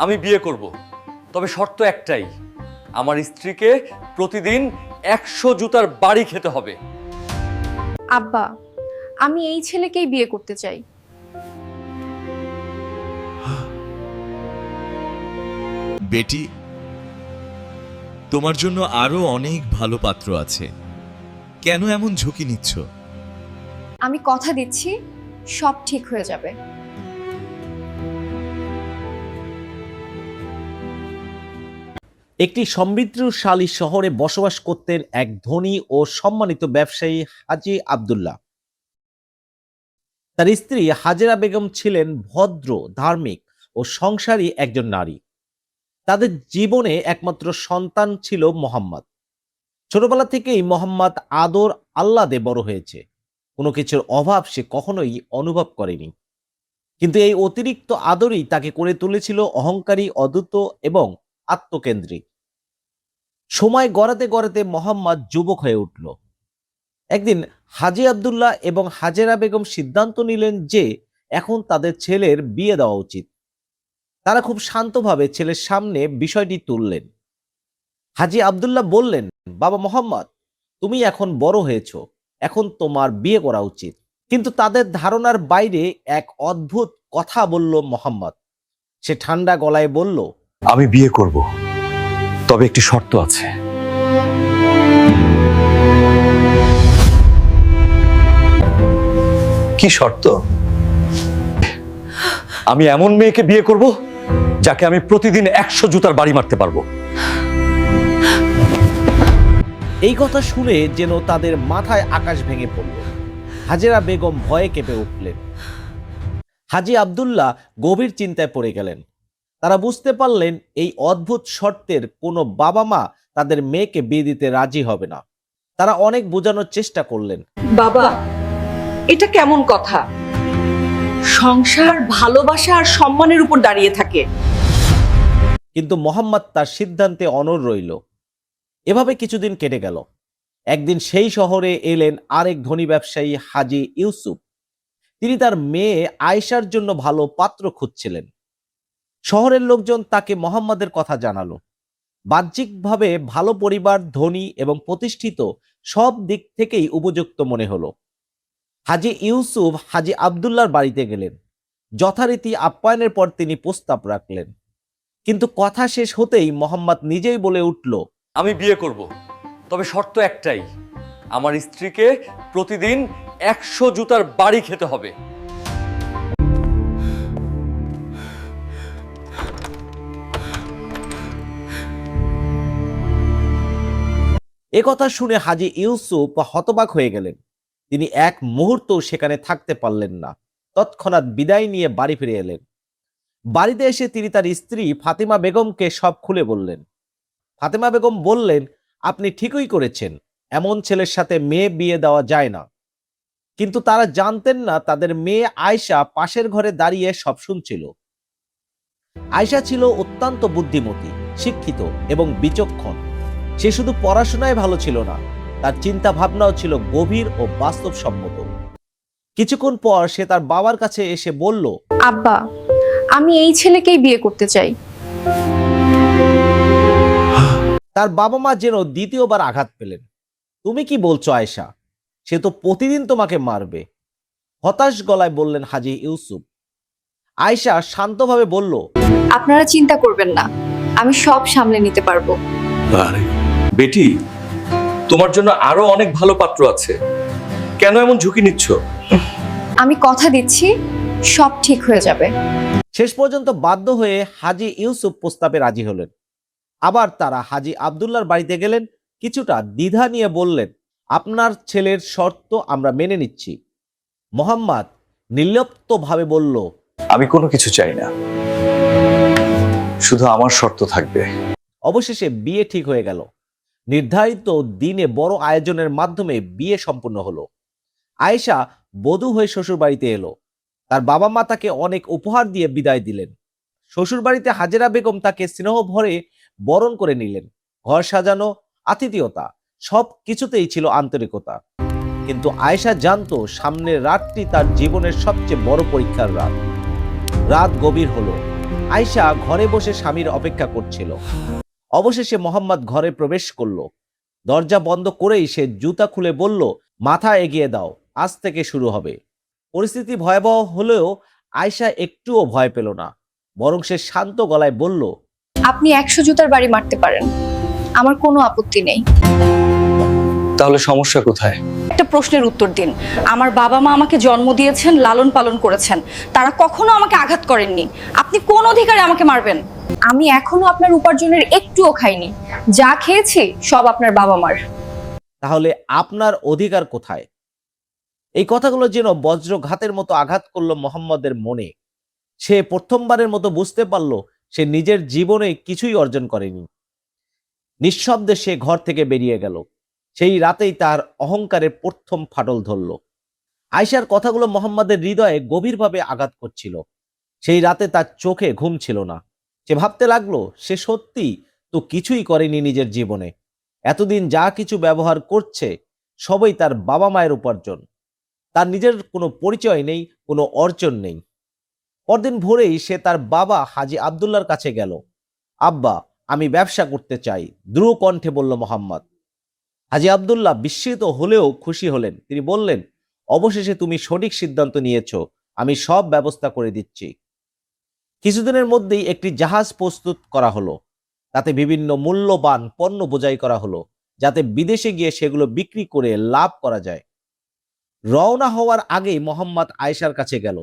আমি বিয়ে করব, তবে শর্ত একটাই, আমার স্ত্রীকে প্রতিদিন 100 জুতার বাড়ি খেতে হবে। আব্বা, আমি এই ছেলেকেই বিয়ে করতে চাই। বেটি, তোমার জন্য আরো অনেক ভালো পাত্র আছে, কেন এমন ঝুঁকি নিচ্ছ? আমি কথা দিচ্ছি সব ঠিক হয়ে যাবে। একটি সমৃদ্ধশালী শহরে বসবাস করতেন এক ধনী ও সম্মানিত ব্যবসায়ী হাজী আব্দুল্লাহ। তার স্ত্রী হাজেরা বেগম ছিলেন ভদ্র, ধার্মিক ও সংসারী একজন নারী। তাদের জীবনে একমাত্র সন্তান ছিল মোহাম্মদ। ছোটবেলা থেকেই মোহাম্মদ আদর আহ্লাদে বড় হয়েছে, কোনো কিছুর অভাব সে কখনোই অনুভব করেনি। কিন্তু এই অতিরিক্ত আদরই তাকে করে তুলেছিল অহংকারী, অদ্ভুত এবং আত্মকেন্দ্রিক। সময় গড়াতে গড়াতে মোহাম্মদ যুবক হয়ে উঠল। একদিন হাজী আব্দুল্লাহ এবং হাজেরা বেগম সিদ্ধান্ত নিলেন যে এখন তাদের ছেলের বিয়ে দেওয়া উচিত। তারা খুব শান্তভাবে ছেলের সামনে বিষয়টি তুললেন। হাজী আব্দুল্লাহ বললেন, বাবা মোহাম্মদ, তুমি এখন বড় হয়েছ, এখন তোমার বিয়ে করা উচিত। কিন্তু তাদের ধারণার বাইরে এক অদ্ভুত কথা বলল মোহাম্মদ। সে ঠান্ডা গলায় বলল, আমি বিয়ে করব, তবে একটি শর্ত আছে। কি শর্ত? আমি এমন মেয়েকে বিয়ে করব যাকে আমি প্রতিদিন 100 জুতার বাড়ি মারতে পারবো। এই কথা শুনে যেন তাদের মাথায় আকাশ ভেঙে পড়ল। হাজেরা বেগম ভয়ে কেঁপে উঠলেন। হাজী আব্দুল্লাহ গভীর চিন্তায় পড়ে গেলেন। তারা বুঝতে পারলেন এই অদ্ভুত শর্তের কোনো বাবা মা তাদের মেয়েকে বিয়ে দিতে রাজি হবে না। তারা অনেক বোঝানোর চেষ্টা করলেন। বাবা, এটা কেমন কথা? সংসার ভালোবাসা আর সম্মানের উপর দাঁড়িয়ে থাকে। কিন্তু মোহাম্মদ তার সিদ্ধান্তে অনড় রইল। এভাবে কিছুদিন কেটে গেল। একদিন সেই শহরে এলেন আরেক ধনী ব্যবসায়ী হাজী ইউসুফ। তিনি তার মেয়ে আয়েশার জন্য ভালো পাত্র খুঁজছিলেন। শহরের লোকজন তাকে মোহাম্মদের কথা জানালো। বাহ্যিকভাবে ভালো পরিবার, ধনী এবং প্রতিষ্ঠিত, সব দিক থেকেই উপযুক্ত মনে হলো। হাজী ইউসুফ হাজী আব্দুল্লাহর বাড়িতে গেলেন। যথারীতি আপ্যায়নের পর তিনি প্রস্তাব রাখলেন। কিন্তু কথা শেষ হতেই মোহাম্মদ নিজেই বলে উঠল, আমি বিয়ে করব, তবে শর্ত একটাই, আমার স্ত্রীকে প্রতিদিন 100 জুতার বাড়ি খেতে হবে। একথা শুনে হাজী ইউসুফ হতবাক হয়ে গেলেন। তিনি এক মুহূর্ত সেখানে থাকতে পারলেন না। তৎক্ষণাৎ বিদায় নিয়ে বাড়ি ফিরে এলেন। বাড়িতে এসে তিনি তার স্ত্রী ফাতেমা বেগমকে সব খুলে বললেন। ফাতেমা বেগম বললেন, আপনি ঠিকই করেছেন, এমন ছেলের সাথে মেয়ে বিয়ে দেওয়া যায় না। কিন্তু তারা জানতেন না তাদের মেয়ে আয়েশা পাশের ঘরে দাঁড়িয়ে সব শুনছিল। আয়েশা ছিল অত্যন্ত বুদ্ধিমতী, শিক্ষিত এবং বিচক্ষণ। সে শুধু পড়াশোনায় ভালো ছিল না, তার চিন্তা ভাবনাও ছিল গভীর ও বাস্তবসম্মত। কিছুক্ষণ পর সে তার বাবার কাছে এসে বলল, আব্বা, আমি এই ছেলেকেই বিয়ে করতে চাই। তার বাবা মা যেন দ্বিতীয়বার আঘাত পেলেন। তুমি কি বলছো আয়েশা? সে তো প্রতিদিন তোমাকে মারবে, হতাশ গলায় বললেন হাজী ইউসুফ। আয়েশা শান্তভাবে বলল, আপনারা চিন্তা করবেন না, আমি সব সামলে নিতে পারবো। বেটি, তোমার জন্য আরো অনেক ভালো পাত্র আছে, কেন এমন ঝুঁকি নিচ্ছ? আমি কথা দিচ্ছি সব ঠিক হয়ে যাবে। শেষ পর্যন্ত বাধ্য হয়ে হাজী ইউসুফ প্রস্তাবে রাজি হলেন। আবার তারা হাজী আব্দুল্লাহর বাড়িতে গেলেন। কিছুটা দ্বিধা নিয়ে বললেন, আপনার ছেলের শর্ত আমরা মেনে নিচ্ছি। মোহাম্মদ নির্লিপ্তভাবে বলল, আমি কোনো কিছু চাই না, শুধু আমার শর্ত থাকবে। অবশেষে বিয়ে ঠিক হয়ে গেল। নির্ধারিত দিনে বড় আয়োজনের মাধ্যমে বিয়ে সম্পূর্ণ হলো। আয়েশা বধূ হয়ে শ্বশুর বাড়িতে এলো। তার বাবা মা তাকে অনেক উপহার দিয়ে বিদায় দিলেন। শ্বশুর বাড়িতে হাজেরা বেগম তাকে স্নেহ ভরে বরণ করে নিলেন। ঘর সাজানো, আতিথেয়তা, সব কিছুতেই ছিল আন্তরিকতা। কিন্তু আয়েশা জানতো সামনের রাতটি তার জীবনের সবচেয়ে বড় পরীক্ষার রাত। রাত গভীর হলো। আয়শা ঘরে বসে স্বামীর অপেক্ষা করছিল। অবশেষে মোহাম্মদ ঘরে প্রবেশ করলো। দরজা বন্ধ করেই সে জুতা খুলে বলল, মাথা এগিয়ে দাও, আজ থেকে শুরু হবে। পরিস্থিতি ভয়াবহ হলেও আয়শা একটুও ভয় পেল না, বরং সে শান্ত গলায় বলল, আপনি 100 জুতার বাড়ি মারতে পারেন, আমার কোনো আপত্তি নেই। তাহলে সমস্যা কোথায়? একটা প্রশ্নের উত্তর দিন। আমার বাবা মা আমাকে জন্ম দিয়েছেন, লালন পালন করেছেন, তারা কখনো আমাকে আঘাত করেননি। আপনি কোন অধিকারে আমাকে মারবেন? আমি এখনো আপনার উপার্জনের একটুও খাইনি, যা খেয়েছি সব আপনার বাবা মার। তাহলে আপনার অধিকার কোথায়? এই কথাগুলো যেন বজ্রঘাতের মতো আঘাত করলো মোহাম্মদের মনে। সে প্রথমবারের মতো বুঝতে পারল সে নিজের জীবনে কিছুই অর্জন করেনি। নিঃশব্দে সে ঘর থেকে বেরিয়ে গেল। সেই রাতেই তার অহংকারের প্রথম ফাটল ধরল। আয়শার কথাগুলো মোহাম্মদের হৃদয়ে গভীরভাবে আঘাত করছিল। সেই রাতে তার চোখে ঘুম ছিল না। সে ভাবতে লাগলো সে সত্যি তো কিছুই করেনি নিজের জীবনে। এতদিন যা কিছু ব্যবহার করছে সবই তার বাবা মায়ের উপার্জন। তার নিজের কোনো পরিচয় নেই, কোনো অর্জন নেই। পরদিন ভোরেই সে তার বাবা হাজী আব্দুল্লাহর কাছে গেল। আব্বা, আমি ব্যবসা করতে চাই, দ্রুত কণ্ঠে বলল মোহাম্মদ। হাজী আব্দুল্লাহ বিস্মিত হলেও খুশি হলেন। তিনি বললেন, অবশেষে তুমি সঠিক সিদ্ধান্ত নিয়েছ, আমি সব ব্যবস্থা করে দিচ্ছি। কিছুদিনের মধ্যেই একটি জাহাজ প্রস্তুত করা হলো। তাতে বিভিন্ন মূল্যবান পণ্য বোঝাই করা হলো, যাতে বিদেশে গিয়ে সেগুলো বিক্রি করে লাভ করা যায়। রওনা হওয়ার আগেই মোহাম্মদ আয়েশার কাছে গেল।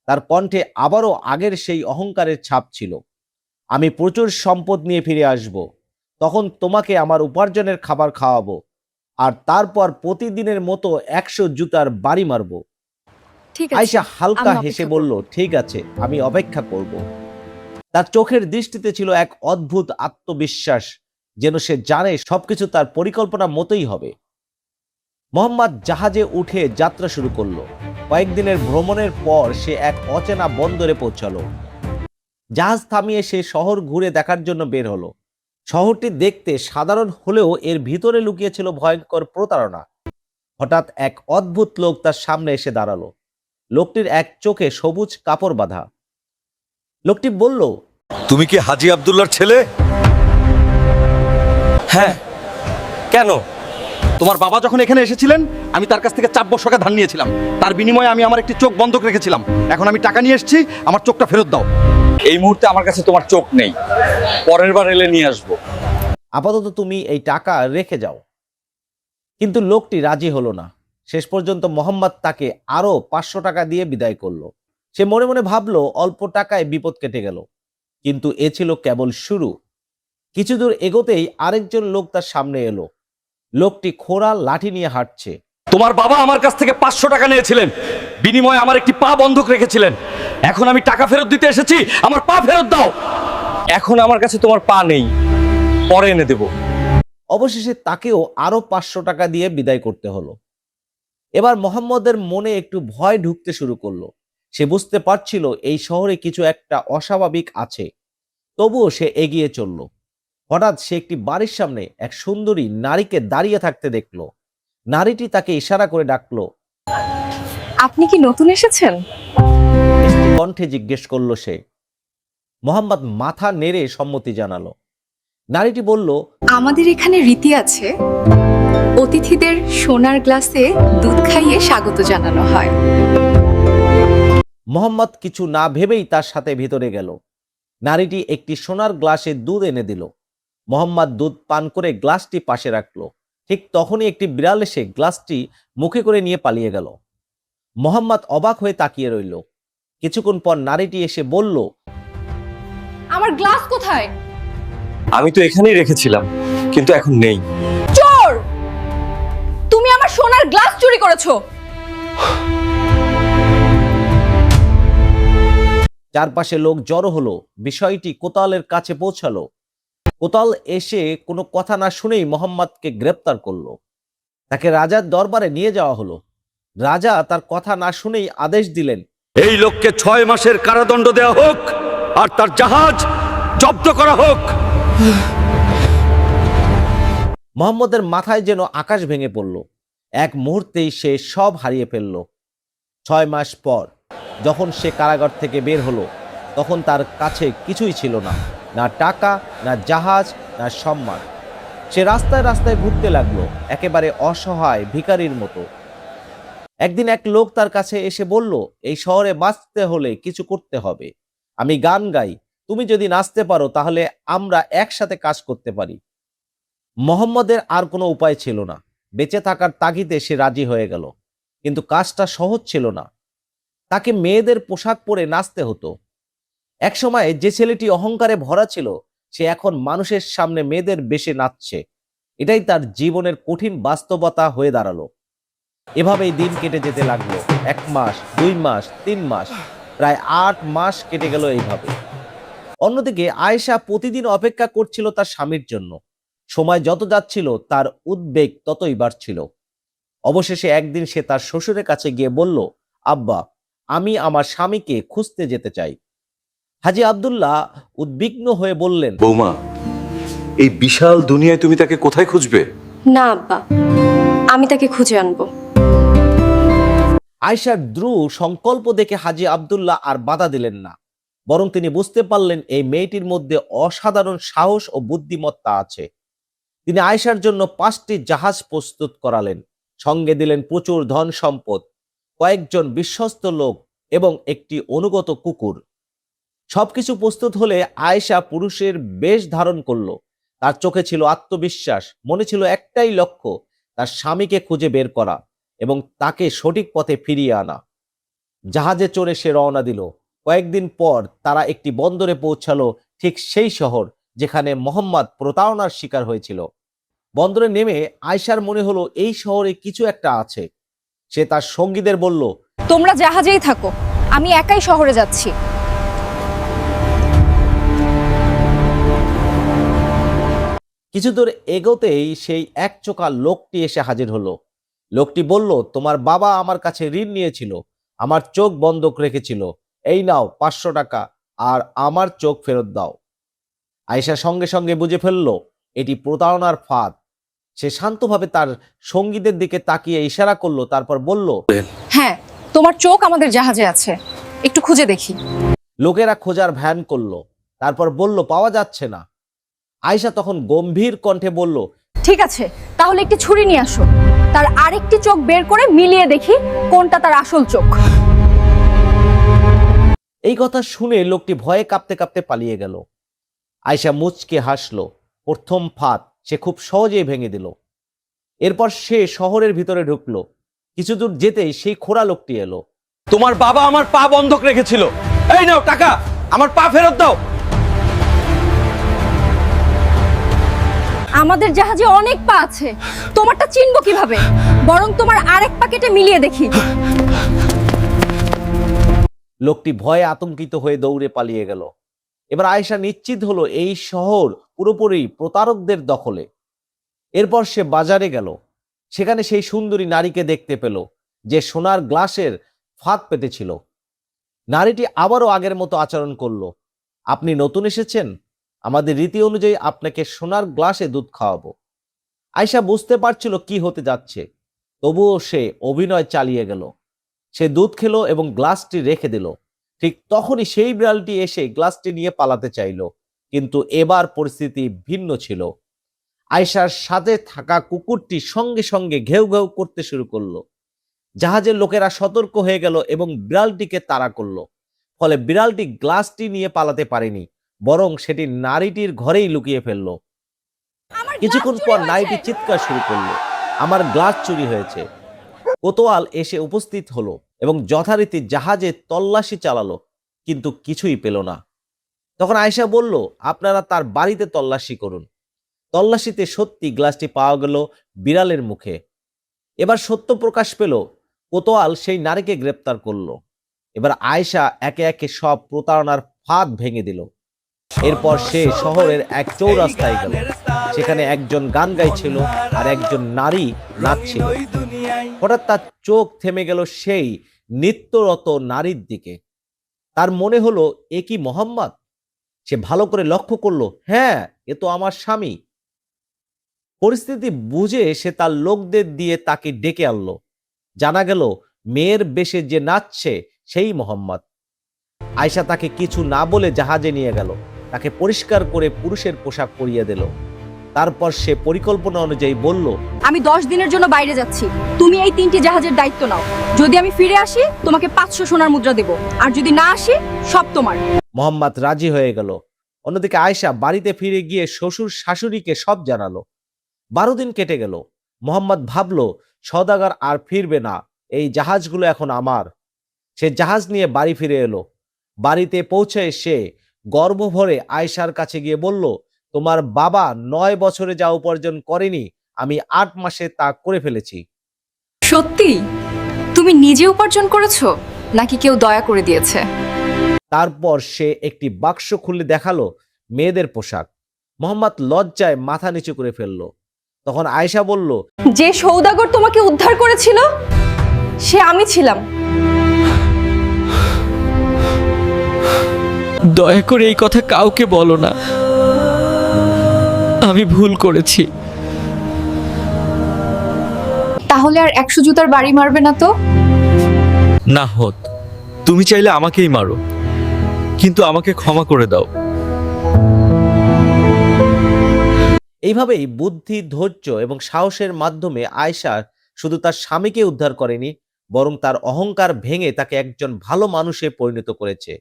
তার কণ্ঠে আবারও আগের সেই অহংকারের ছাপ ছিল। আমি প্রচুর সম্পদ নিয়ে ফিরে আসব, তখন তোমাকে আমার উপার্জনের খাবার খাওয়াবো, আর তারপর প্রতিদিনের মতো 100 জুতার বাড়ি মারব। ঠিক আছে, আয়েশা হালকা আমি হেসে অপেক্ষা বলল, ঠিক আছে, আমি অপেক্ষা করব। তার চোখের দৃষ্টিতে ছিল এক অদ্ভুত আত্মবিশ্বাস, যেন সে জানে সবকিছু তার পরিকল্পনা মতোই হবে। মোহাম্মদ জাহাজে উঠে যাত্রা শুরু করলো। কয়েকদিনের ভ্রমণের পর সে এক অচেনা বন্দরে পৌঁছালো। জাহাজ থামিয়ে সে শহর ঘুরে দেখার জন্য বের হলো। শহরটি দেখতে সাধারণ হলেও এর ভিতরে লুকিয়েছিল ভয়ঙ্কর প্রতারণা। হঠাৎ এক অদ্ভুত লোক তার সামনে এসে দাঁড়ালো। লোকটির এক চোখে সবুজ কাপড় বাঁধা। লোকটি বলল, তুমি কি হাজী আব্দুল্লাহর ছেলে? হ্যাঁ, কেন? তোমার বাবা যখন এখানে এসেছিলেন আমি তার কাছ থেকে 4 বছর টাকা ধার নিয়েছিলাম। তার বিনিময়ে আমি আমার একটি চোখ বন্ধক রেখেছিলাম। এখন আমি টাকা নিয়ে এসেছি, আমার চোখটা ফেরত দাও। এই মুহূর্তে আমার কাছে তোমার চোখ নেই, পরের বার এলে নিয়ে আসবো। আপাতত তুমি এই টাকা রেখে যাও। কিন্তু লোকটি রাজি হলো না। শেষ পর্যন্ত মোহাম্মদ তাকে আরো 500 টাকা দিয়ে বিদায় করলো। সে মনে মনে ভাবলো অল্প টাকায় বিপদ কেটে গেল, কিন্তু এ ছিল কেবল শুরু। কিছু দূর এগোতেই আরেকজন লোক তার সামনে এলো। লোকটি খোঁড়া লাঠি নিয়ে হাঁটছে। তোমার বাবা আমার কাছ থেকে 500 টাকা নিয়েছিলেন, বিনিময়ে আমার একটি পা বন্ধক রেখেছিলেন। এখন আমি টাকা ফেরত দিতে এসেছি, আমার পা ফেরত দাও। এখন আমার কাছে তোমার পা নেই, পরে এনে দেব। অবশেষে তাকেও আরো 500 টাকা দিয়ে বিদায় করতে হলো। এবার মোহাম্মদের মনে একটু ভয় ঢুকতে শুরু করলো। সে বুঝতে পারছিল এই শহরে কিছু একটা অস্বাভাবিক আছে। তবুও সে এগিয়ে চলল। হঠাৎ সে একটি বাড়ির সামনে এক সুন্দরী নারীকে দাঁড়িয়ে থাকতে দেখলো। নারীটি তাকে ইশারা করে ডাকলো। আপনি কি নতুন এসেছেন? মিষ্টি কণ্ঠে জিজ্ঞেস করলো সে। মোহাম্মদ মাথা নেড়ে সম্মতি জানালো। নারীটি বলল, আমাদের এখানে রীতি আছে, অতিথিদের সোনার গ্লাসে দুধ খাইয়ে স্বাগত জানানো হয়। মোহাম্মদ কিছু না ভেবেই তার সাথে ভিতরে গেল। নারীটি একটি সোনার গ্লাসে দুধ এনে দিল। মোহাম্মদ দুধ পান করে গ্লাসটি পাশে রাখলো। ঠিক তখনই একটি বিড়াল এসে গ্লাসটি মুখে করে নিয়ে পালিয়ে গেল। মোহাম্মদ অবাক হয়ে তাকিয়ে রইল। কিছুক্ষণ পর নারীটি এসে বলল, আমার গ্লাস কোথায়? আমি তো এখানেই রেখেছিলাম, কিন্তু এখন নেই। চোর! তুমি আমার সোনার গ্লাস চুরি করেছো। চারপাশে লোক জড়ো হলো। বিষয়টি কোতালের কাছে পৌঁছালো। কোতাল এসে কোনো কথা না শুনেই মোহাম্মদকে গ্রেপ্তার করলো। তাকে রাজার দরবারে নিয়ে যাওয়া হলো। রাজা তার কথা না শুনেই আদেশ দিলেন, এই লোককে 6 মাসের কারাদণ্ড দেওয়া হোক আর তার জাহাজ জব্দ করা হোক। মোহাম্মদের মাথায় যেন আকাশ ভেঙে পড়ল। এক মুহূর্তেই সে সব হারিয়ে ফেলল। 6 মাস পর যখন সে কারাগার থেকে বের হলো, তখন তার কাছে কিছুই ছিল না, না টাকা, না জাহাজ, না সম্মান। সে রাস্তায় রাস্তায় ঘুরতে লাগলো, একেবারে অসহায় ভিখারির মতো। একদিন এক লোক তার কাছে এসে বলল, এই শহরে বাঁচতে হলে কিছু করতে হবে। আমি গান গাই, তুমি যদি নাচতে পারো তাহলে আমরা একসাথে কাজ করতে পারি। মোহাম্মদের আর কোনো উপায় ছিল না, বেঁচে থাকার তাগিদে সে রাজি হয়ে গেল। কিন্তু কাজটা সহজ ছিল না, তাকে মেয়েদের পোশাক পরে নাচতে হতো। একসময় যে ছেলেটি অহংকারে ভরা ছিল, সে এখন মানুষের সামনে মেয়েদের বেশে নাচছে। এটাই তার জীবনের কঠিন বাস্তবতা হয়ে দাঁড়ালো। এভাবেই দিন কেটে যেতে লাগলো। 1 মাস, 2 মাস, 3 মাস, প্রায় 8 মাস কেটে গেল এইভাবে। অন্যদিকে আয়েশা প্রতিদিন অপেক্ষা করছিল তার স্বামীর জন্য। সময় যত যাচ্ছিল তার উদ্বেগ ততই বাড়ছিল। অবশেষে একদিন সে তার শ্বশুরের কাছে গিয়ে বলল, আব্বা, আমি আমার স্বামীকে খুঁজতে যেতে চাই। হাজী আব্দুল্লাহ উদ্বিগ্ন হয়ে বললেন, বৌমা, এই বিশাল দুনিয়ায় তুমি তাকে কোথায় খুঁজবে? না আব্বা, আমি তাকে খুঁজে আনবো। আয়েশার দৃঢ় সংকল্প দেখে হাজী আব্দুল্লাহ আর বাধা দিলেন না, বরং তিনি বুঝতে পারলেন এই মেয়েটির মধ্যে অসাধারণ সাহস ও বুদ্ধিমত্তা আছে। তিনি আয়েশার জন্য 5টি জাহাজ প্রস্তুত করালেন, সঙ্গে দিলেন প্রচুর ধন সম্পদ, কয়েকজন বিশ্বস্ত লোক এবং একটি অনুগত কুকুর। সবকিছু প্রস্তুত হলে আয়েশা পুরুষের বেশ ধারণ করলো। তার চোখে ছিল আত্মবিশ্বাস, মনে ছিল একটাই লক্ষ্য, তার স্বামীকে খুঁজে বের করা এবং তাকে সঠিক পথে ফিরিয়ে আনা। জাহাজে চড়ে সে রওনা দিল। কয়েকদিন পর তারা একটি বন্দরে পৌঁছালো, ঠিক সেই শহর যেখানে মোহাম্মদ প্রতারণার শিকার হয়েছিল। বন্দরে নেমে আয়েশার মনে হলো এই শহরে কিছু একটা আছে। সে তার সঙ্গীদের বলল, তোমরা জাহাজেই থাকো, আমি একাই শহরে যাচ্ছি। কিছু দূর এগোতেই সেই একচোখা লোকটি এসে হাজির হলো। লোকটি বলল, তোমার বাবা আমার কাছে ঋণ নিয়েছিল, আমার চোখ বন্ধক রেখেছিল, এই নাও 500 টাকা আর আমার চোখ ফেরত দাও। আয়েশা সঙ্গে সঙ্গে বুঝে ফেলল এটি প্রতারণার ফাঁদ। সে শান্তভাবে তার সঙ্গীদের দিকে তাকিয়ে ইশারা করলো, তারপর বলল, হ্যাঁ, তোমার চোখ আমাদের জাহাজে আছে, একটু খুঁজে দেখি। লোকেরা খোঁজার ভ্যান করলো, তারপর বলল পাওয়া যাচ্ছে না। আয়েশা তখন গম্ভীর কণ্ঠে বলল, ঠিক আছে, তাহলে একটি ছুরি নিয়ে আসো, তার আরেকটি চোখ বের করে মিলিয়ে দেখি কোনটা তার আসল চোখ। এই কথা শুনে লোকটি ভয়ে কাঁপতে কাঁপতে পালিয়ে গেল। আয়েশা মুচকে হাসলো। প্রথম ফাঁদ সে খুব সহজেই ভেঙে দিল। এরপর সে শহরের ভিতরে ঢুকলো। কিছু দূর যেতেই সেই খোড়া লোকটি এলো। তোমার বাবা আমার পা বন্ধক রেখেছিল, এই নাও টাকা, আমার পা ফেরত দাও। আমাদের জাহাজে অনেক পা আছে, তোমারটা চিনবো কিভাবে? বরং তোমার আরেক পা কেটে মিলিয়ে দেখি। লোকটি ভয়ে আতঙ্কিত হয়ে দৌড়ে পালিয়ে গেল। এবার আয়েশা নিশ্চিত হলো এই শহর পুরোপুরি প্রতারকদের দখলে। এরপর সে বাজারে গেল। সেখানে সেই সুন্দরী নারীকে দেখতে পেল, যে সোনার গ্লাসের ফাঁদ পেতেছিল। নারীটি আবারও আগের মতো আচরণ করলো, আপনি নতুন এসেছেন, আমাদের রীতি অনুযায়ী আপনাকে সোনার গ্লাসে দুধ খাওয়াবো। আয়েশা বুঝতে পারছিল কি হতে যাচ্ছে, তবুও সে অভিনয় চালিয়ে গেল। সে দুধ খেলো এবং গ্লাসটি রেখে দিল। ঠিক তখনই সেই বিড়ালটি এসে গ্লাসটি নিয়ে পালাতে চাইল, কিন্তু এবার পরিস্থিতি ভিন্ন ছিল। আয়েশার সাথে থাকা কুকুরটি সঙ্গে সঙ্গে ঘেউ ঘেউ করতে শুরু করলো। জাহাজের লোকেরা সতর্ক হয়ে গেল এবং বিড়ালটিকে তাড়া করলো। ফলে বিড়ালটি গ্লাসটি নিয়ে পালাতে পারেনি, বরং সেটি নারীটির ঘরেই লুকিয়ে ফেললো। কিছুক্ষণ পর নারীটি চিৎকার শুরু করলো, আমার গ্লাস চুরি হয়েছে। কোতোয়াল এসে উপস্থিত হলো এবং যথারীতি জাহাজে তল্লাশি চালালো, কিন্তু কিছুই পেল না। তখন আয়েশা বলল, আপনারা তার বাড়িতে তল্লাশি করুন। তল্লাশিতে সত্যি গ্লাসটি পাওয়া গেল বিড়ালের মুখে। এবার সত্য প্রকাশ পেল, কোতোয়াল সেই নারীকে গ্রেপ্তার করলো। এবার আয়েশা একে একে সব প্রতারণার ফাঁদ ভেঙে দিল। এরপর সে শহরের এক চৌরাস্তায় গেল। সেখানে একজন গান গাইছিল আর একজন নারী নাচছিল। হঠাৎ তার চোখ থেমে গেল সেই নৃত্যরত নারীর দিকে। তার মনে হলো এ কি মোহাম্মদ? সে ভালো করে লক্ষ্য করলো, হ্যাঁ, এ তো আমার স্বামী। পরিস্থিতি বুঝে সে তার লোকদের দিয়ে তাকে ডেকে আনলো। জানা গেল মেয়ের বেশে যে নাচছে সেই মোহাম্মদ। আয়শা তাকে কিছু না বলে জাহাজে নিয়ে গেল, তাকে পরিষ্কার করে পুরুষের পোশাক পরিয়ে দিল। তারপর সে পরিকল্পনা অনুযায়ী বলল, আমি 10 দিনের জন্য বাইরে যাচ্ছি, তুমি এই 3টি জাহাজের দায়িত্ব নাও। যদি আমি ফিরে আসি তোমাকে 500 সোনার মুদ্রা দেব, আর যদি না আসি সব তোমার। মোহাম্মদ রাজি হয়ে গেল। অন্যদিকে আয়শা বাড়িতে ফিরে গিয়ে শ্বশুর শাশুড়িকে সব জানালো। 12 দিন কেটে গেল। মোহাম্মদ ভাবলো সওদাগর আর ফিরবে না, এই জাহাজগুলো এখন আমার। সে জাহাজ নিয়ে বাড়ি ফিরে এলো। বাড়িতে পৌঁছে সে গর্ব ভরে আয়শার কাছে গিয়ে বলল, তোমার বাবা 9 বছরে যা উপার্জন করেনি আমি 8 মাসে তা করে ফেলেছি। সত্যি? তুমি নিজে উপার্জন করেছো নাকি কেউ দয়া করে দিয়েছে? তারপর সে একটি বাক্স খুলে দেখালো মেয়েদের পোশাক। মোহাম্মদ লজ্জায় মাথা নিচু করে ফেললো। তখন আয়েশা বলল, যে সওদাগর তোমাকে উদ্ধার করেছিল সে আমি ছিলাম। দয়া করে এই কথা কাউকে বলো না, আমি ভুল করেছি। তাহলে আর 100 জুতার বাড়ি মারবে না তো? না হত, তুমি চাইলে আমাকেই মারো, কিন্তু আমাকে ক্ষমা করে দাও। এইভাবেই বুদ্ধি, ধৈর্য এবং সাহসের মাধ্যমে আয়েশা শুধু তার স্বামীকে উদ্ধার করেনি, বরং তার অহংকার ভেঙে তাকে একজন ভালো মানুষে পরিণত করেছে।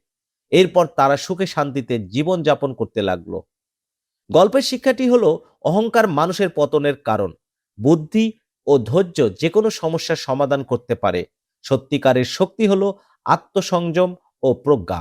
এরপর তারা সুখে শান্তিতে জীবন যাপন করতে লাগলো। গল্পের শিক্ষাটি হলো অহংকার মানুষের পতনের কারণ। বুদ্ধি ও ধৈর্য যে কোনো সমস্যার সমাধান করতে পারে। সত্যিকারের শক্তি হলো আত্মসংযম ও প্রজ্ঞা।